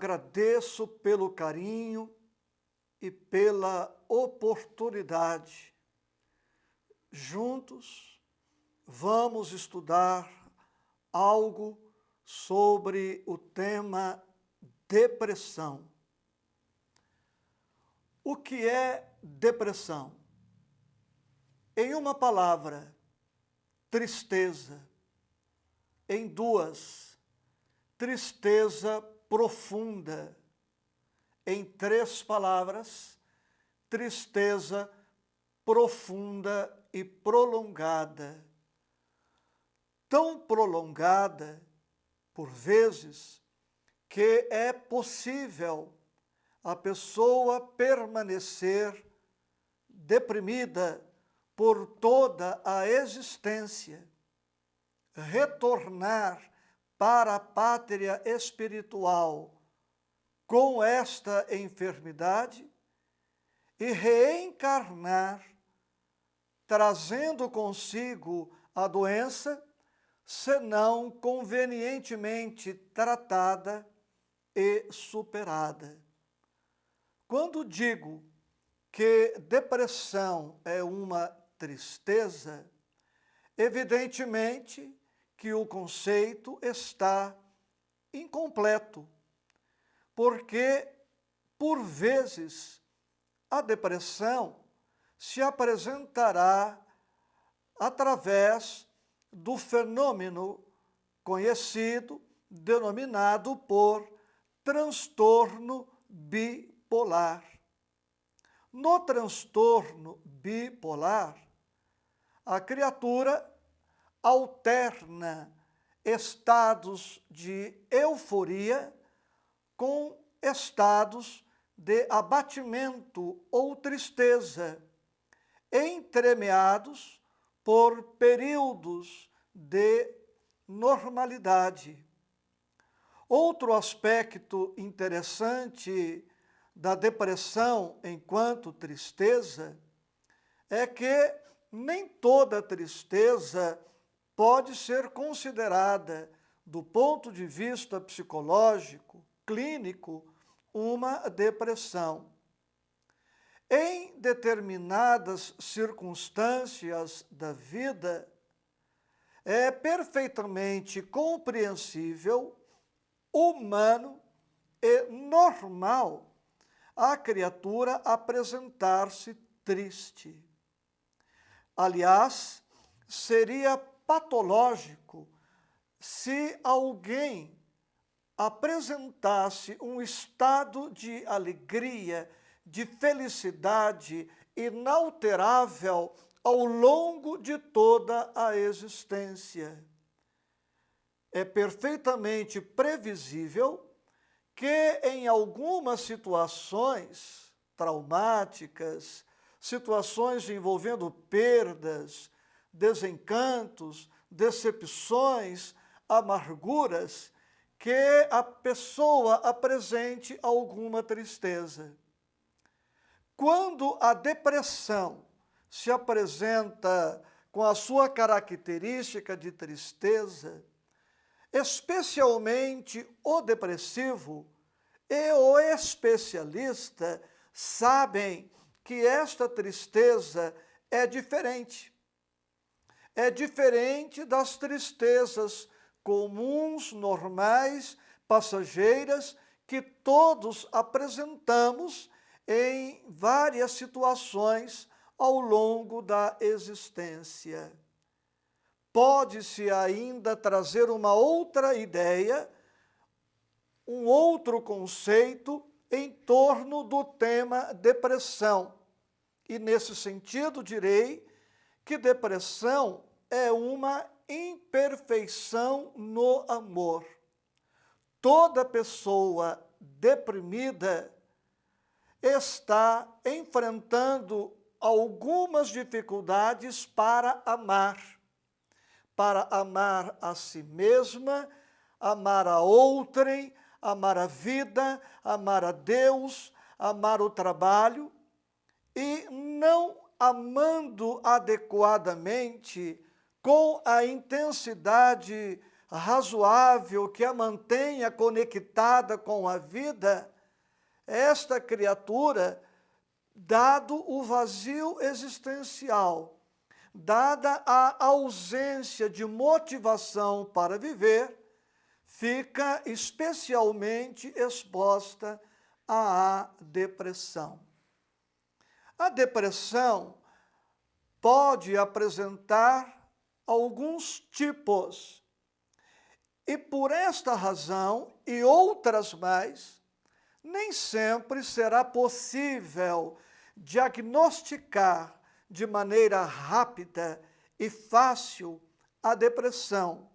agradeço pelo carinho e pela oportunidade. Juntos vamos estudar algo sobre o tema depressão. O que é depressão? Em uma palavra, tristeza. Em duas, tristeza profunda. Em três palavras, tristeza profunda e prolongada. Tão prolongada, por vezes, que é possível a pessoa permanecer deprimida por toda a existência, retornar para a pátria espiritual com esta enfermidade e reencarnar, trazendo consigo a doença, se não convenientemente tratada e superada. Quando digo que depressão é uma tristeza, evidentemente que o conceito está incompleto, porque, por vezes, a depressão se apresentará através do fenômeno conhecido, denominado por transtorno bipolar. No transtorno bipolar, a criatura alterna estados de euforia com estados de abatimento ou tristeza, entremeados por períodos de normalidade. Outro aspecto interessante da depressão enquanto tristeza é que nem toda tristeza pode ser considerada, do ponto de vista psicológico, clínico, uma depressão. Em determinadas circunstâncias da vida, é perfeitamente compreensível, humano e normal a criatura apresentar-se triste. Aliás, seria patológico se alguém apresentasse um estado de alegria, de felicidade inalterável ao longo de toda a existência. É perfeitamente previsível que em algumas situações traumáticas, situações envolvendo perdas, desencantos, decepções, amarguras, que a pessoa apresente alguma tristeza. Quando a depressão se apresenta com a sua característica de tristeza, especialmente o depressivo e o especialista sabem que esta tristeza é diferente. É diferente das tristezas comuns, normais, passageiras, que todos apresentamos em várias situações ao longo da existência. Pode-se ainda trazer uma outra ideia, um outro conceito em torno do tema depressão. E, nesse sentido, direi que depressão é uma imperfeição no amor. Toda pessoa deprimida está enfrentando algumas dificuldades para amar a si mesma, amar a outrem, amar a vida, amar a Deus, amar o trabalho, e não amando adequadamente, com a intensidade razoável que a mantenha conectada com a vida, esta criatura, dado o vazio existencial, dada a ausência de motivação para viver, fica especialmente exposta à depressão. A depressão pode apresentar alguns tipos, e por esta razão e outras mais, nem sempre será possível diagnosticar de maneira rápida e fácil a depressão.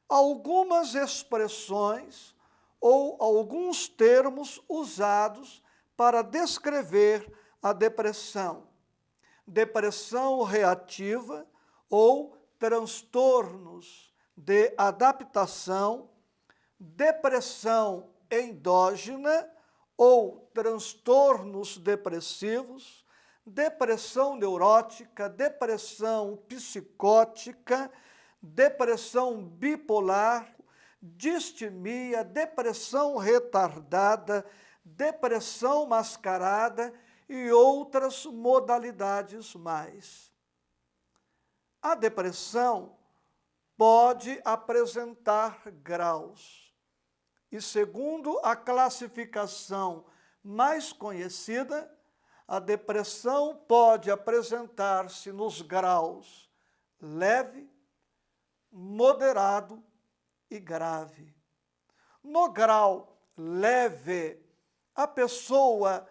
Algumas expressões ou alguns termos usados para descrever a depressão: depressão reativa ou transtornos de adaptação, depressão endógena ou transtornos depressivos, depressão neurótica, depressão psicótica, depressão bipolar, distimia, depressão retardada, depressão mascarada e outras modalidades mais. A depressão pode apresentar graus, e segundo a classificação mais conhecida, a depressão pode apresentar-se nos graus leve, moderado e grave. No grau leve, a pessoa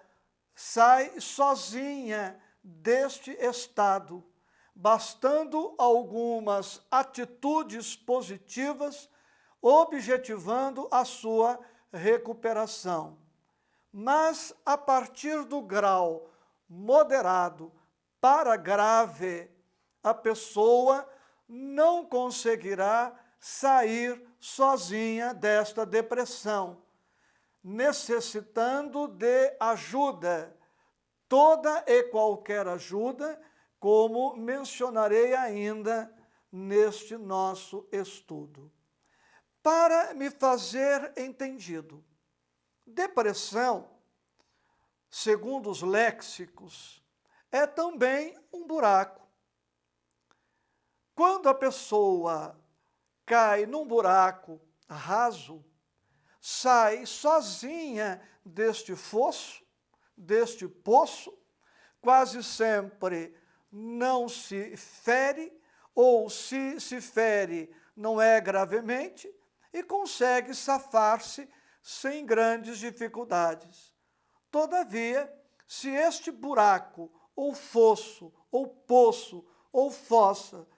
sai sozinha deste estado, bastando algumas atitudes positivas, objetivando a sua recuperação. Mas, a partir do grau moderado para grave, a pessoa não conseguirá sair sozinha desta depressão, necessitando de ajuda, toda e qualquer ajuda, como mencionarei ainda neste nosso estudo. Para me fazer entendido, depressão, segundo os léxicos, é também um buraco. Quando a pessoa cai num buraco raso, sai sozinha deste fosso, deste poço, quase sempre não se fere, ou se fere, não é gravemente, e consegue safar-se sem grandes dificuldades. Todavia, se este buraco, ou fosso, ou poço, ou fossa,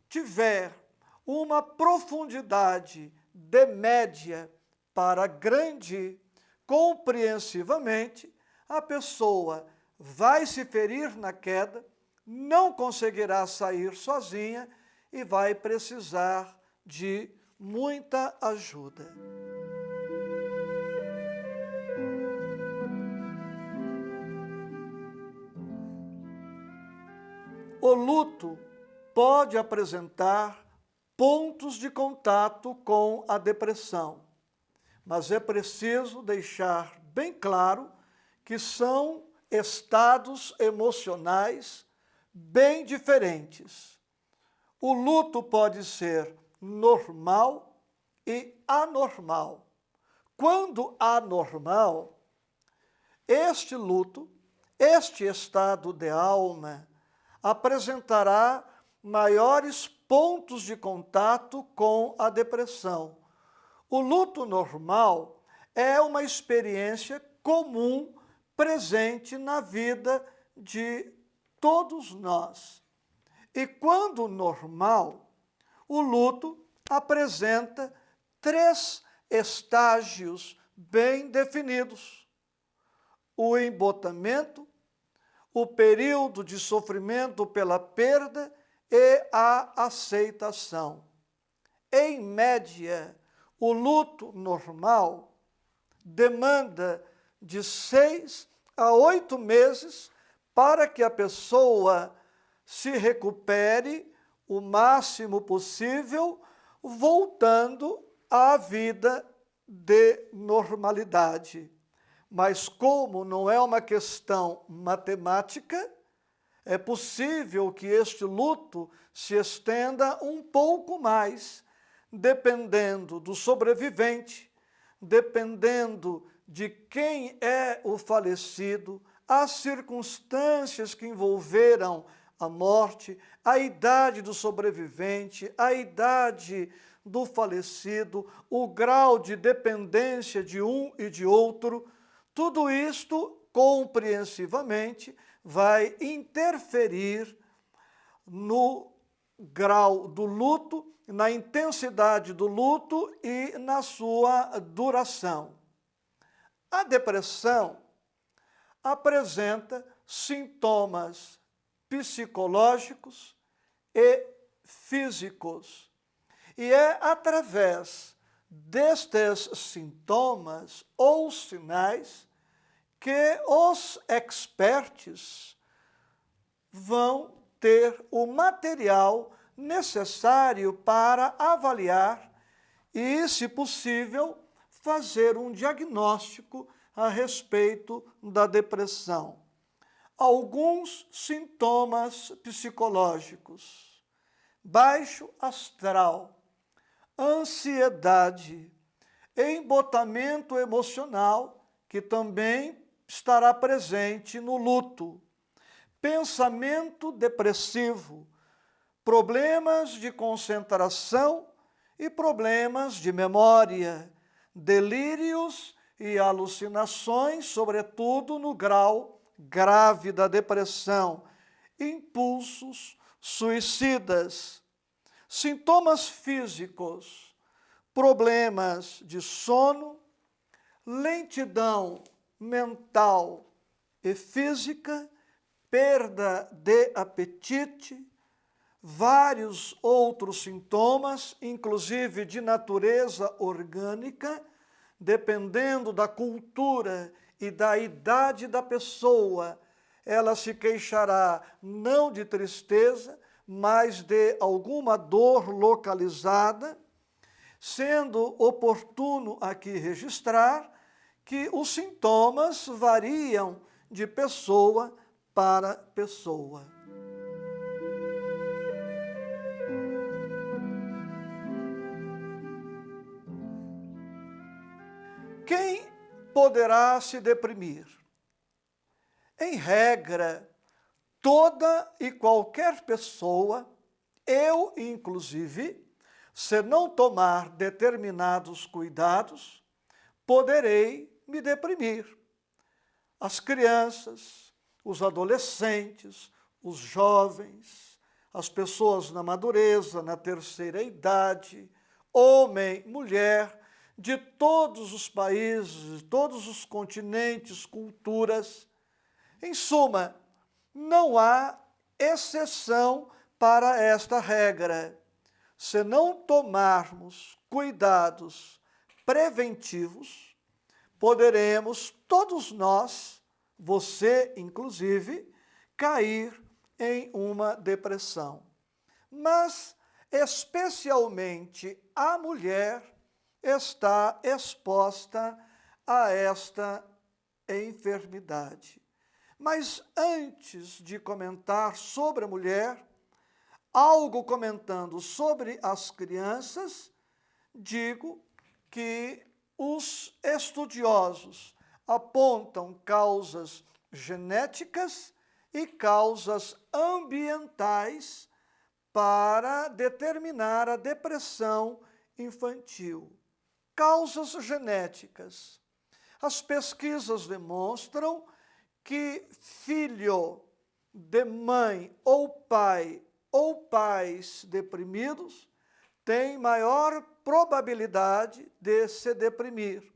tiver uma profundidade de média para grande, compreensivamente, a pessoa vai se ferir na queda, não conseguirá sair sozinha e vai precisar de muita ajuda. O luto pode apresentar pontos de contato com a depressão, mas é preciso deixar bem claro que são estados emocionais bem diferentes. O luto pode ser normal e anormal. Quando anormal, este luto, este estado de alma, apresentará maiores pontos de contato com a depressão. O luto normal é uma experiência comum presente na vida de todos nós. E quando normal, o luto apresenta 3 estágios bem definidos: o embotamento, o período de sofrimento pela perda e a aceitação. Em média, o luto normal demanda de 6 a 8 meses para que a pessoa se recupere o máximo possível, voltando à vida de normalidade. Mas como não é uma questão matemática, é possível que este luto se estenda um pouco mais, dependendo do sobrevivente, dependendo de quem é o falecido, as circunstâncias que envolveram a morte, a idade do sobrevivente, a idade do falecido, o grau de dependência de um e de outro. Tudo isto, compreensivamente, vai interferir no grau do luto, na intensidade do luto e na sua duração. A depressão apresenta sintomas psicológicos e físicos. E é através destes sintomas ou sinais que os experts vão ter o material necessário para avaliar e, se possível, fazer um diagnóstico a respeito da depressão. Alguns sintomas psicológicos: baixo astral, ansiedade, embotamento emocional, que também estará presente no luto, pensamento depressivo, problemas de concentração e problemas de memória, delírios e alucinações, sobretudo no grau grave da depressão, impulsos suicidas, sintomas físicos, problemas de sono, lentidão mental e física, perda de apetite, vários outros sintomas, inclusive de natureza orgânica, dependendo da cultura e da idade da pessoa, ela se queixará não de tristeza, mas de alguma dor localizada, sendo oportuno aqui registrar que os sintomas variam de pessoa para pessoa. Quem poderá se deprimir? Em regra, toda e qualquer pessoa, eu inclusive, se não tomar determinados cuidados, poderei me deprimir. As crianças, os adolescentes, os jovens, as pessoas na madureza, na terceira idade, homem, mulher, de todos os países, de todos os continentes, culturas. Em suma, não há exceção para esta regra. Se não tomarmos cuidados preventivos, poderemos, todos nós, você inclusive, cair em uma depressão. Mas, especialmente a mulher, está exposta a esta enfermidade. Mas antes de comentar sobre a mulher, algo comentando sobre as crianças, digo que os estudiosos apontam causas genéticas e causas ambientais para determinar a depressão infantil. Causas genéticas. As pesquisas demonstram que filho de mãe ou pai ou pais deprimidos tem maior probabilidade de se deprimir.